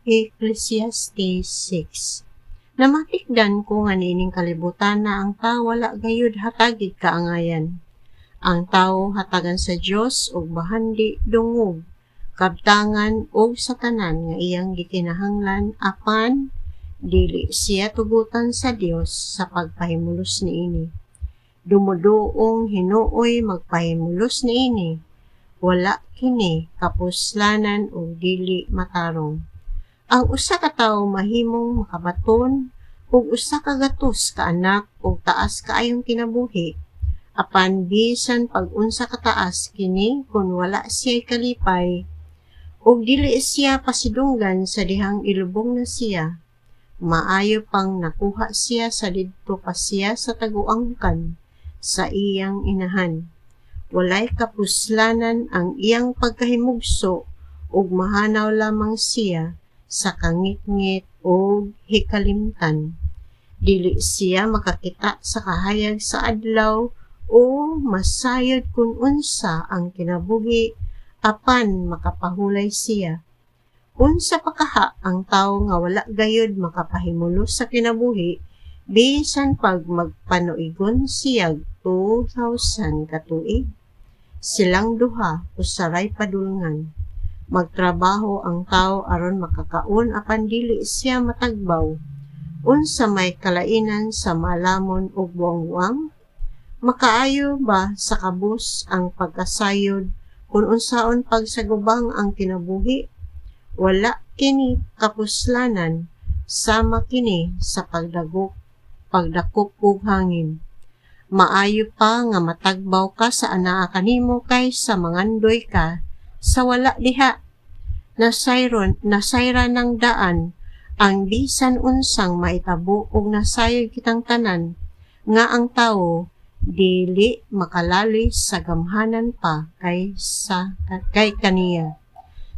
Ecclesiastes 6. Namatikdan ko nga nining kalibutan na ang tao wala gayud hatagid kaangayan. Ang tao hatagan sa Dios og bahandi dungog, kabtangan og sa tanan nga iyang gikinahanglan apan dili siya tugutan sa Dios sa pagpahimulos niini. Dumuduong hinuoy magpahimulos niini. Wala kini kapuslanan o dili matarong. Ang usa ka tawo mahimong makabaton ug usa ka gatos ka anak ug taas kaayong kinabuhi. Apan bisan pag-unsa ka taas kini kun wala siya kalipay ug dili siya pasidunggan sa dihang ilubong na siya, maayo pang nakuha siya sa didto pa siya sa taguangkan sa iyang inahan. Walay kapuslanan ang iyang pagkahimugso ug mahanaw lamang siya sa kangit-ngit o hikalimtan. Dili siya makakita sa kahayag sa adlaw o masayod kung unsa ang kinabuhi apan makapahulay siya. Unsa pa kaha ang tawo nga wala gayud makapahimulos sa kinabuhi bisan pag magpanuigon siya 2,000 ka tuig. Silang duha usaray padulngan. Magtrabaho ang tao aron makakaon apan dili siya matagbaw. Unsa may kalainan sa malamon ug buangwang? Makaayo ba sa kabus ang pagkasayod kung unsaon pagsagubang ang kinabuhi? Wala kini kapuslanan, sama kini sa pagdakop ug hangin. Maayo pa nga matagbaw ka sa anaa kanimo kaysa mangandoy ka sa wala diha. Nasayra ng daan ang bisan unsang maitabo ug nasayod kitang tanan nga ang tawo dili makalalis sa gamhanan pa kay kaniya.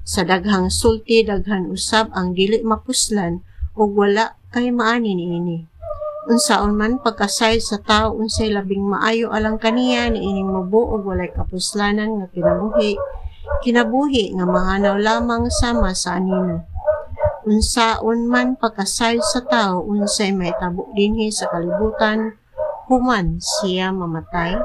Sa daghang sulti daghan usab ang dili mapuslan ug wala kay maani niini. Unsaon man pagkasayod sa tao unsay labing maayo alang kaniya niining mubo ug walay kapuslanan nga kinabuhi nga mahanaw lamang sama sa anino. Unsaon man pagkasayod sa tao unsay mahitabo dinhi sa kalibutan human siya mamatay.